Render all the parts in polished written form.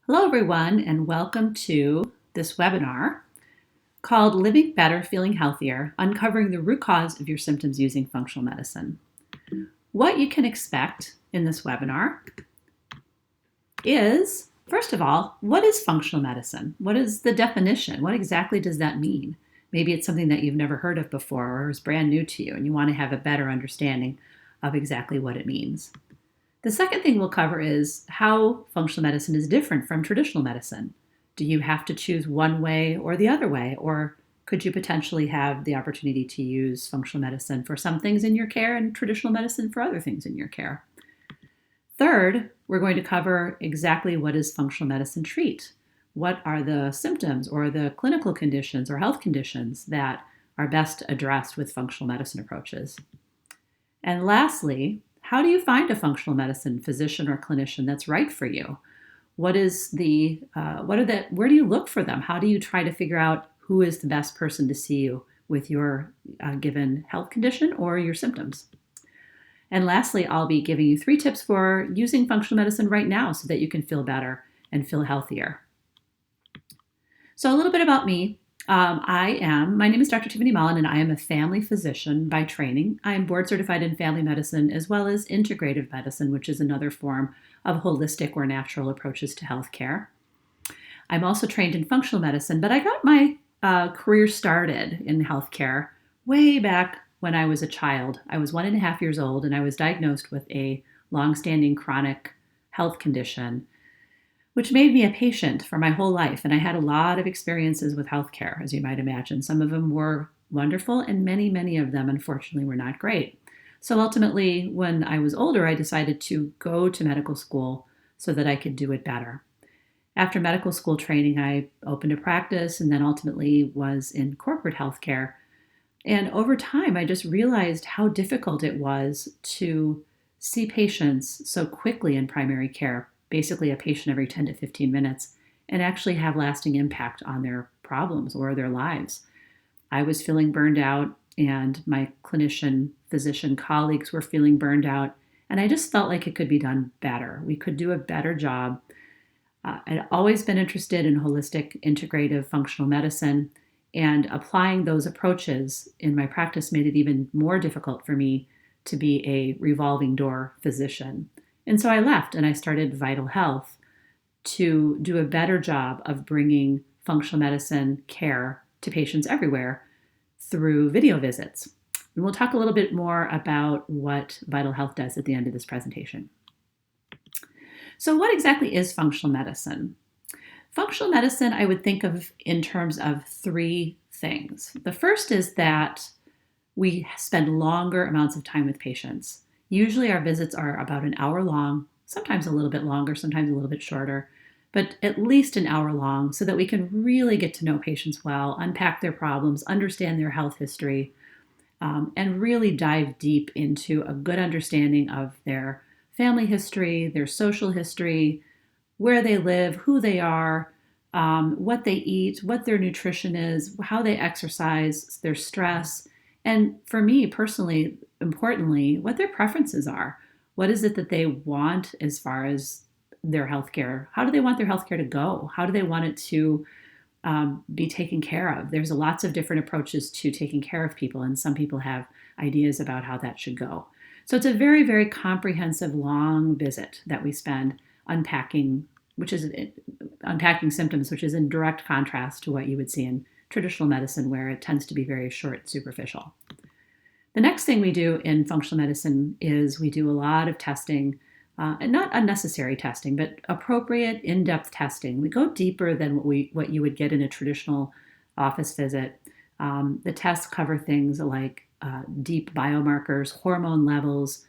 Hello, everyone, and welcome to this webinar called Living Better, Feeling Healthier, Uncovering the Root Cause of Your Symptoms Using Functional Medicine. What you can expect in this webinar is, first of all, what is functional medicine? What is the definition? What exactly does that mean? Maybe it's something that you've never heard of before or is brand new to you, and you want to have a better understanding of exactly what it means. The second thing we'll cover is how functional medicine is different from traditional medicine. Do you have to choose one way or the other way? Or could you potentially have the opportunity to use functional medicine for some things in your care and traditional medicine for other things in your care? Third, we're going to cover exactly what does functional medicine treat? What are the symptoms or the clinical conditions or health conditions that are best addressed with functional medicine approaches? And lastly, how do you find a functional medicine physician or clinician that's right for you? Where do you look for them? How do you try to figure out who is the best person to see you with your given health condition or your symptoms? And lastly, I'll be giving you 3 tips for using functional medicine right now so that you can feel better and feel healthier. So a little bit about me. My name is Dr. Tiffany Mullen, and I am a family physician by training. I am board certified in family medicine as well as integrative medicine, which is another form of holistic or natural approaches to healthcare. I'm also trained in functional medicine, but I got my career started in healthcare way back when I was a child. I was 1.5 years old, and I was diagnosed with a longstanding chronic health condition, which made me a patient for my whole life. And I had a lot of experiences with healthcare, as you might imagine. Some of them were wonderful, and many of them, unfortunately, were not great. So ultimately, when I was older, I decided to go to medical school so that I could do it better. After medical school training, I opened a practice and then ultimately was in corporate healthcare. And over time, I just realized how difficult it was to see patients so quickly in primary care, basically a patient every 10 to 15 minutes, and actually have lasting impact on their problems or their lives. I was feeling burned out, and my clinician, physician colleagues were feeling burned out, and I just felt like it could be done better. We could do a better job. I'd always been interested in holistic, integrative, functional medicine, and applying those approaches in my practice made it even more difficult for me to be a revolving door physician. And so I left and I started Vytal Health to do a better job of bringing functional medicine care to patients everywhere through video visits. And we'll talk a little bit more about what Vytal Health does at the end of this presentation. So what exactly is functional medicine? Functional medicine, I would think of in terms of 3 things. The first is that we spend longer amounts of time with patients. Usually our visits are about an hour long, sometimes a little bit longer, sometimes a little bit shorter, but at least an hour long so that we can really get to know patients well, unpack their problems, understand their health history, and really dive deep into a good understanding of their family history, their social history, where they live, who they are, what they eat, what their nutrition is, how they exercise, their stress, and for me personally, importantly, what their preferences are. What is it that they want as far as their healthcare? How do they want their healthcare to go? How do they want it to be taken care of? There's lots of different approaches to taking care of people, and some people have ideas about how that should go. So it's a very comprehensive, long visit that we spend unpacking symptoms, which is in direct contrast to what you would see in traditional medicine, where it tends to be very short, superficial. The next thing we do in functional medicine is we do a lot of testing, and not unnecessary testing, but appropriate, in-depth testing. We go deeper than what you would get in a traditional office visit. The tests cover things like deep biomarkers, hormone levels,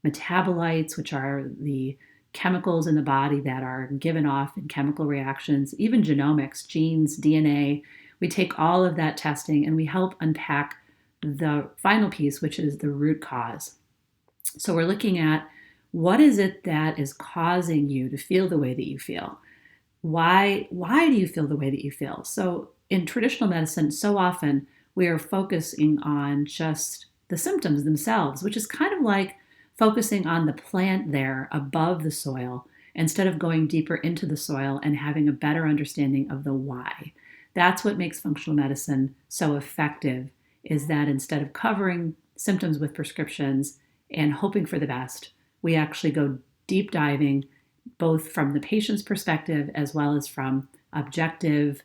metabolites, which are the chemicals in the body that are given off in chemical reactions, even genomics, genes, DNA. We take all of that testing and we help unpack the final piece, which is the root cause. So we're looking at what is it that is causing you to feel the way that you feel? Why do you feel the way that you feel? So in traditional medicine, so often we are focusing on just the symptoms themselves, which is kind of like focusing on the plant there above the soil instead of going deeper into the soil and having a better understanding of the why. That's what makes functional medicine so effective, is that instead of covering symptoms with prescriptions and hoping for the best, we actually go deep diving, both from the patient's perspective as well as from objective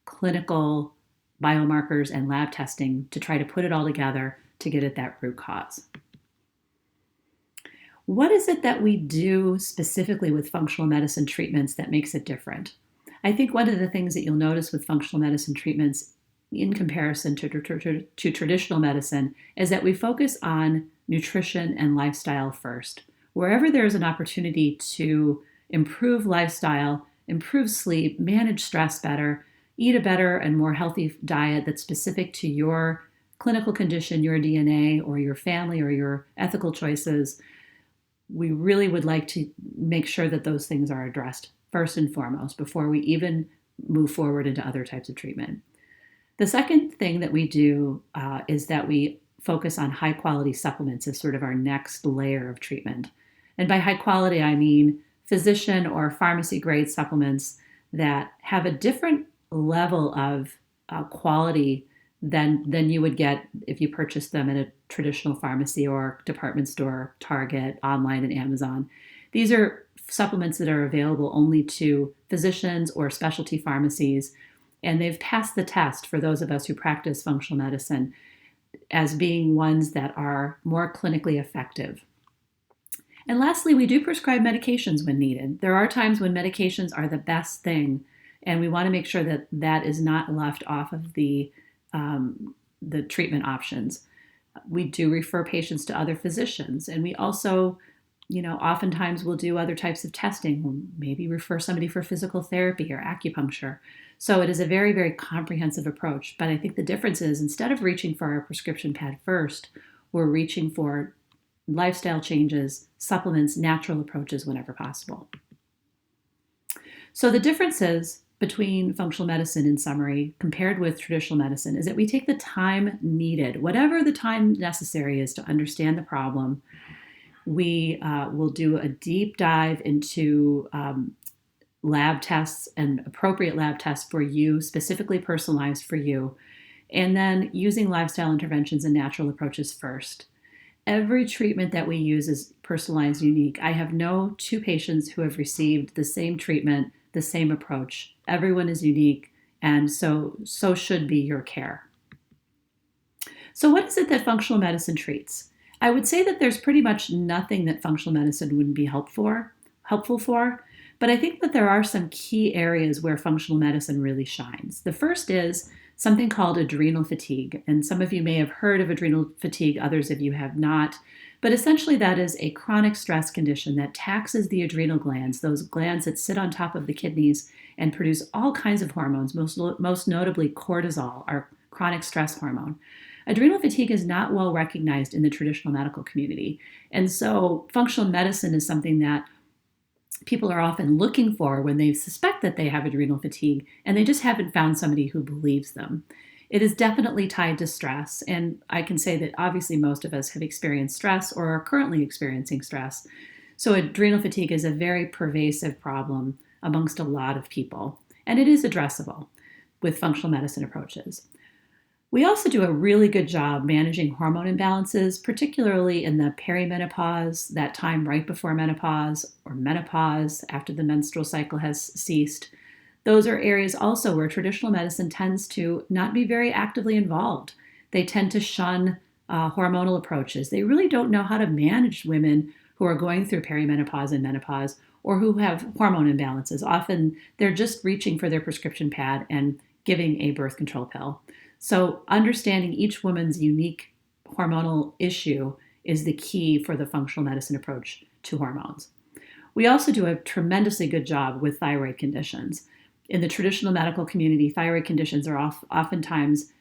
clinical biomarkers and lab testing, to try to put it all together to get at that root cause. What is it that we do specifically with functional medicine treatments that makes it different? I think one of the things that you'll notice with functional medicine treatments in comparison to traditional medicine is that we focus on nutrition and lifestyle first. Wherever there is an opportunity to improve lifestyle, improve sleep, manage stress better, eat a better and more healthy diet that's specific to your clinical condition, your DNA, or your family, or your ethical choices, we really would like to make sure that those things are addressed first and foremost before we even move forward into other types of treatment. The second thing that we do is that we focus on high quality supplements as sort of our next layer of treatment. And by high quality, I mean physician or pharmacy grade supplements that have a different level of quality than you would get if you purchased them at a traditional pharmacy or department store, Target, online, and Amazon. These are supplements that are available only to physicians or specialty pharmacies, and they've passed the test for those of us who practice functional medicine as being ones that are more clinically effective. And lastly, we do prescribe medications when needed. There are times when medications are the best thing, and we want to make sure that that is not left off of the treatment options. We do refer patients to other physicians, and we also, oftentimes we'll do other types of testing. We'll maybe refer somebody for physical therapy or acupuncture. So it is a very, very comprehensive approach. But I think the difference is, instead of reaching for our prescription pad first, we're reaching for lifestyle changes, supplements, natural approaches whenever possible. So the differences between functional medicine, in summary, compared with traditional medicine, is that we take the time needed, whatever the time necessary is, to understand the problem. We will do a deep dive into lab tests and appropriate lab tests for you, specifically personalized for you, and then using lifestyle interventions and natural approaches first. Every treatment that we use is personalized, unique. I have no two patients who have received the same treatment, the same approach. Everyone is unique, and so should be your care. So what is it that functional medicine treats? I would say that there's pretty much nothing that functional medicine wouldn't be helpful for, but I think that there are some key areas where functional medicine really shines. The first is something called adrenal fatigue, and some of you may have heard of adrenal fatigue, others of you have not. But essentially that is a chronic stress condition that taxes the adrenal glands, those glands that sit on top of the kidneys and produce all kinds of hormones, most notably cortisol, our chronic stress hormone. Adrenal fatigue is not well recognized in the traditional medical community. And so functional medicine is something that people are often looking for when they suspect that they have adrenal fatigue, and they just haven't found somebody who believes them. It is definitely tied to stress, and I can say that obviously most of us have experienced stress or are currently experiencing stress. So adrenal fatigue is a very pervasive problem amongst a lot of people, and it is addressable with functional medicine approaches. We also do a really good job managing hormone imbalances, particularly in the perimenopause, that time right before menopause, or menopause after the menstrual cycle has ceased. Those are areas also where traditional medicine tends to not be very actively involved. They tend to shun hormonal approaches. They really don't know how to manage women who are going through perimenopause and menopause, or who have hormone imbalances. Often they're just reaching for their prescription pad and giving a birth control pill. So understanding each woman's unique hormonal issue is the key for the functional medicine approach to hormones. We also do a tremendously good job with thyroid conditions. In the traditional medical community, thyroid conditions are oftentimes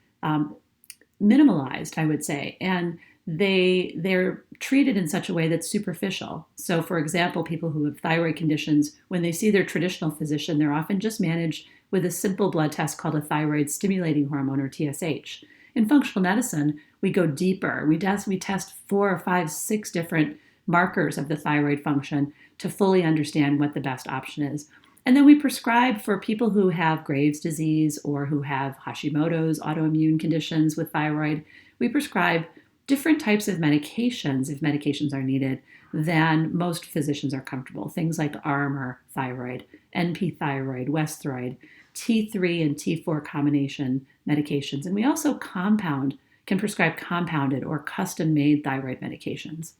minimalized, I would say, and they're treated in such a way that's superficial. So, for example, people who have thyroid conditions, when they see their traditional physician, they're often just managed with a simple blood test called a thyroid stimulating hormone, or TSH. In functional medicine, we go deeper. We test 4 or 5, 6 different markers of the thyroid function to fully understand what the best option is. And then we prescribe for people who have Graves' disease or who have Hashimoto's autoimmune conditions with thyroid. We prescribe different types of medications, if medications are needed, than most physicians are comfortable. Things like Armour thyroid, NP thyroid, Westhroid, T3 and T4 combination medications. And we also can prescribe compounded or custom-made thyroid medications.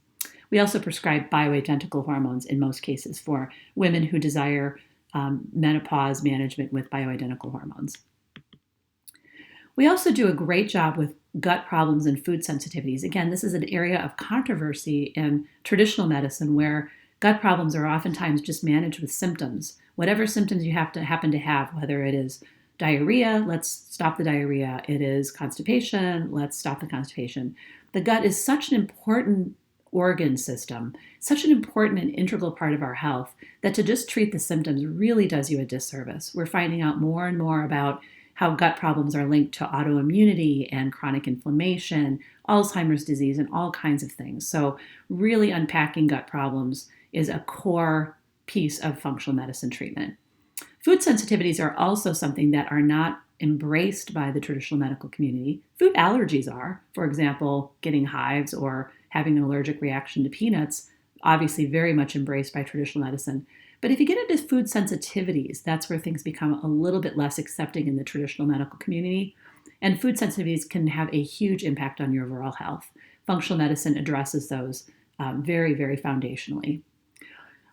We also prescribe bioidentical hormones in most cases for women who desire menopause management with bioidentical hormones. We also do a great job with gut problems and food sensitivities. Again, this is an area of controversy in traditional medicine where gut problems are oftentimes just managed with symptoms. Whatever symptoms you happen to have, whether it is diarrhea, let's stop the diarrhea. It is constipation, let's stop the constipation. The gut is such an important organ system, such an important and integral part of our health, that to just treat the symptoms really does you a disservice. We're finding out more and more about how gut problems are linked to autoimmunity and chronic inflammation, Alzheimer's disease, and all kinds of things. So really unpacking gut problems is a core piece of functional medicine treatment. Food sensitivities are also something that are not embraced by the traditional medical community. Food allergies are, for example, getting hives or having an allergic reaction to peanuts, obviously very much embraced by traditional medicine. But if you get into food sensitivities, that's where things become a little bit less accepting in the traditional medical community. And food sensitivities can have a huge impact on your overall health. Functional medicine addresses those very, very foundationally.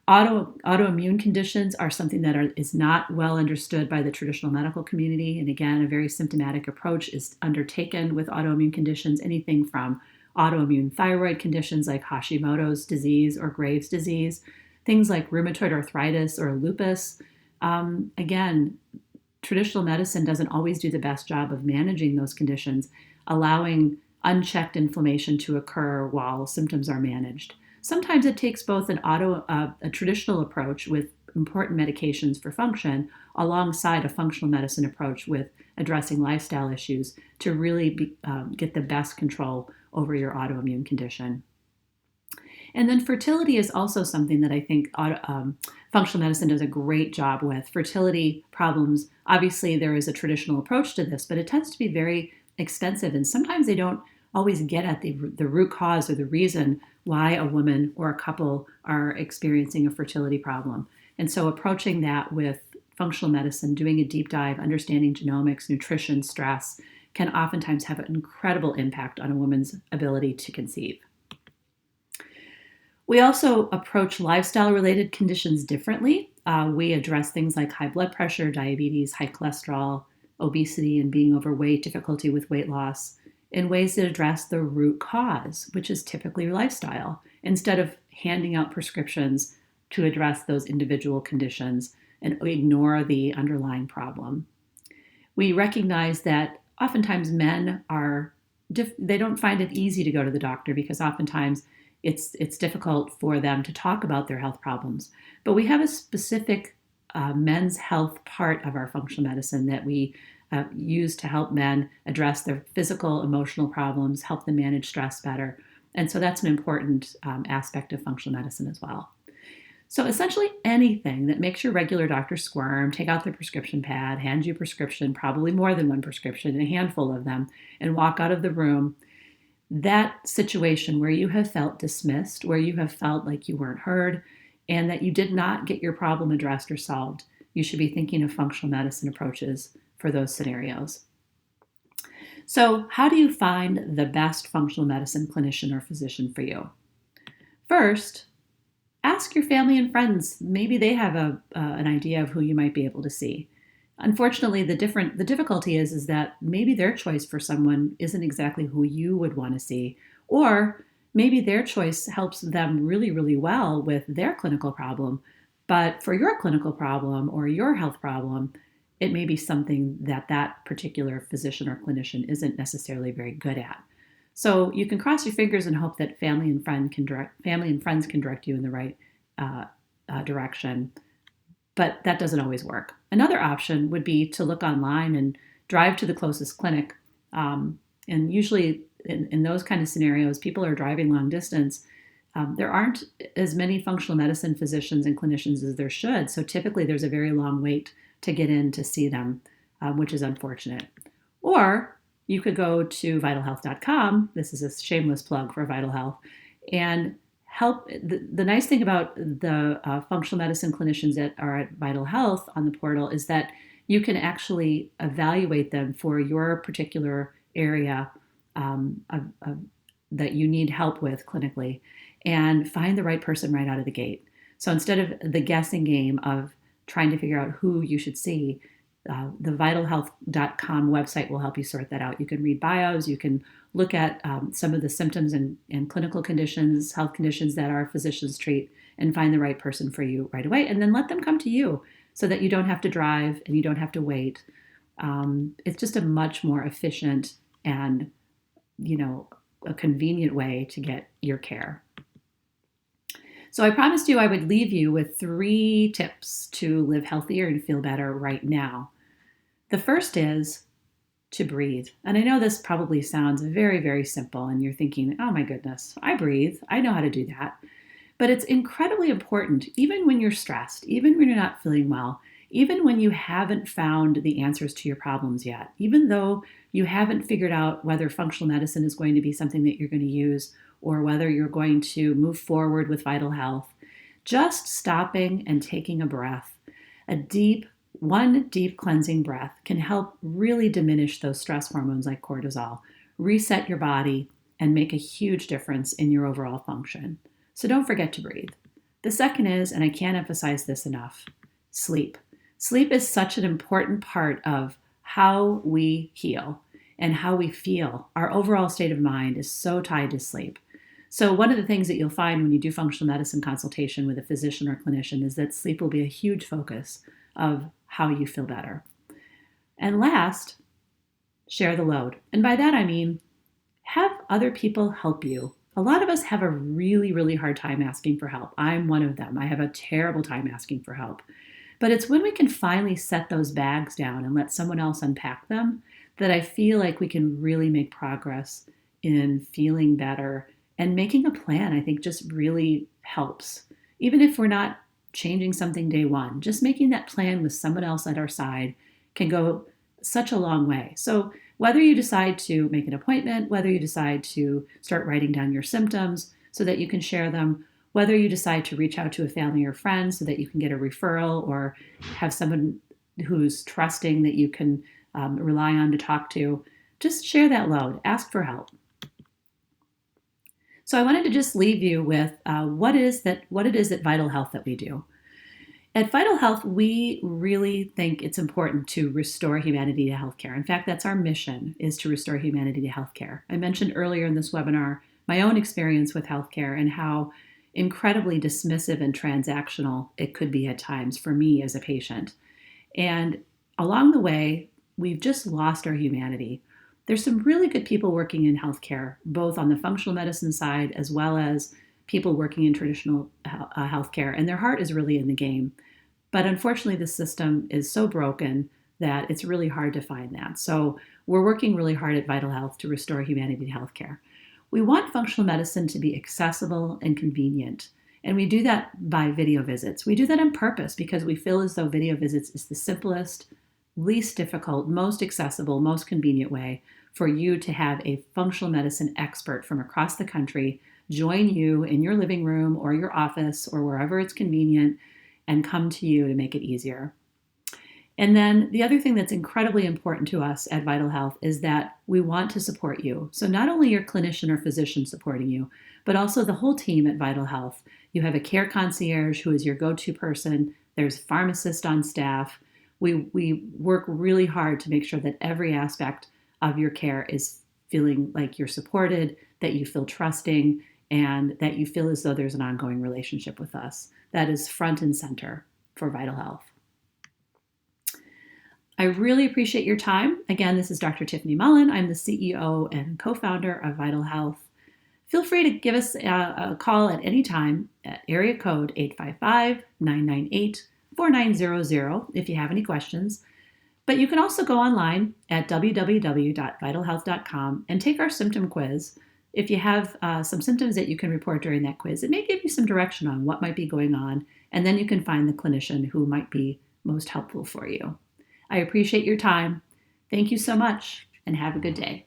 Autoimmune conditions are something that is not well understood by the traditional medical community. And again, a very symptomatic approach is undertaken with autoimmune conditions, anything from autoimmune thyroid conditions like Hashimoto's disease or Graves' disease, things like rheumatoid arthritis or lupus. Again, traditional medicine doesn't always do the best job of managing those conditions, allowing unchecked inflammation to occur while symptoms are managed. Sometimes it takes both a traditional approach with important medications for function alongside a functional medicine approach with addressing lifestyle issues to really get the best control over your autoimmune condition. And then fertility is also something that I think functional medicine does a great job with. Fertility problems, obviously there is a traditional approach to this, but it tends to be very extensive, and sometimes they don't always get at the root cause or the reason why a woman or a couple are experiencing a fertility problem. And so approaching that with functional medicine, doing a deep dive, understanding genomics, nutrition, stress, can oftentimes have an incredible impact on a woman's ability to conceive. We also approach lifestyle-related conditions differently. We address things like high blood pressure, diabetes, high cholesterol, obesity, and being overweight, difficulty with weight loss, in ways that address the root cause, which is typically lifestyle, instead of handing out prescriptions to address those individual conditions and ignore the underlying problem. We recognize that oftentimes men they don't find it easy to go to the doctor because oftentimes it's difficult for them to talk about their health problems. But we have a specific men's health part of our functional medicine that we use to help men address their physical, emotional problems, help them manage stress better. And so that's an important aspect of functional medicine as well. So essentially anything that makes your regular doctor squirm, take out their prescription pad, hand you a prescription, probably more than one prescription, a handful of them, and walk out of the room. That situation where you have felt dismissed, where you have felt like you weren't heard, and that you did not get your problem addressed or solved, you should be thinking of functional medicine approaches for those scenarios. So how do you find the best functional medicine clinician or physician for you? First, ask your family and friends. Maybe they have an idea of who you might be able to see. Unfortunately, the difficulty is that maybe their choice for someone isn't exactly who you would want to see, or maybe their choice helps them really, really well with their clinical problem, but for your clinical problem or your health problem, it may be something that particular physician or clinician isn't necessarily very good at. So you can cross your fingers and hope that family and friends can direct you in the right direction, but that doesn't always work. Another option would be to look online and drive to the closest clinic. And usually in those kind of scenarios, people are driving long distance. There aren't as many functional medicine physicians and clinicians as there should. So typically there's a very long wait to get in to see them, which is unfortunate. Or you could go to vitalhealth.com. This is a shameless plug for Vytal Health. And help. The nice thing about the functional medicine clinicians that are at Vytal Health on the portal is that you can actually evaluate them for your particular area that you need help with clinically and find the right person right out of the gate. So instead of the guessing game of trying to figure out who you should see, the vitalhealth.com website will help you sort that out. You can read bios, you can look at some of the symptoms and clinical conditions, health conditions that our physicians treat, and find the right person for you right away, and then let them come to you so that you don't have to drive and you don't have to wait. It's just a much more efficient and, a convenient way to get your care. So I promised you I would leave you with 3 tips to live healthier and feel better right now. The first is to breathe. And I know this probably sounds very, very simple, and you're thinking, oh my goodness, I breathe. I know how to do that. But it's incredibly important, even when you're stressed, even when you're not feeling well, even when you haven't found the answers to your problems yet, even though you haven't figured out whether functional medicine is going to be something that you're going to use or whether you're going to move forward with Vytal Health, just stopping and taking a breath, one deep cleansing breath can help really diminish those stress hormones like cortisol, reset your body, and make a huge difference in your overall function. So don't forget to breathe. The second is, and I can't emphasize this enough, sleep. Sleep is such an important part of how we heal and how we feel. Our overall state of mind is so tied to sleep. So one of the things that you'll find when you do functional medicine consultation with a physician or clinician is that sleep will be a huge focus of how you feel better. And last, share the load. And by that I mean, have other people help you. A lot of us have a really, really hard time asking for help. I'm one of them. I have a terrible time asking for help. But it's when we can finally set those bags down and let someone else unpack them that I feel like we can really make progress in feeling better. And making a plan, I think, just really helps. Even if we're not changing something day one, just making that plan with someone else at our side can go such a long way. So whether you decide to make an appointment, whether you decide to start writing down your symptoms so that you can share them, whether you decide to reach out to a family or friend so that you can get a referral or have someone who's trusting that you can rely on to talk to, just share that load, ask for help. So I wanted to just leave you with what it is at Vytal Health that we do. At Vytal Health, we really think it's important to restore humanity to healthcare. In fact, that's our mission, is to restore humanity to healthcare. I mentioned earlier in this webinar my own experience with healthcare and how incredibly dismissive and transactional it could be at times for me as a patient. And along the way, we've just lost our humanity. There's some really good people working in healthcare, both on the functional medicine side as well as people working in traditional healthcare, and their heart is really in the game. But unfortunately, the system is so broken that it's really hard to find that. So we're working really hard at Vytal Health to restore humanity to healthcare. We want functional medicine to be accessible and convenient, and we do that by video visits. We do that on purpose because we feel as though video visits is the simplest, least difficult, most accessible, most convenient way for you to have a functional medicine expert from across the country join you in your living room or your office or wherever it's convenient and come to you to make it easier. And then the other thing that's incredibly important to us at Vytal Health is that we want to support you. So not only your clinician or physician supporting you, but also the whole team at Vytal Health. You have a care concierge who is your go-to person. There's a pharmacist on staff. We work really hard to make sure that every aspect of your care is feeling like you're supported, that you feel trusting, and that you feel as though there's an ongoing relationship with us. That is front and center for Vytal Health. I really appreciate your time. Again, this is Dr. Tiffany Mullen. I'm the CEO and co-founder of Vytal Health. Feel free to give us a call at any time at area code 855-998-4900 if you have any questions. But you can also go online at www.vitalhealth.com and take our symptom quiz. if you have some symptoms that you can report during that quiz, it may give you some direction on what might be going on, and then you can find the clinician who might be most helpful for you. I appreciate your time. Thank you so much, and have a good day.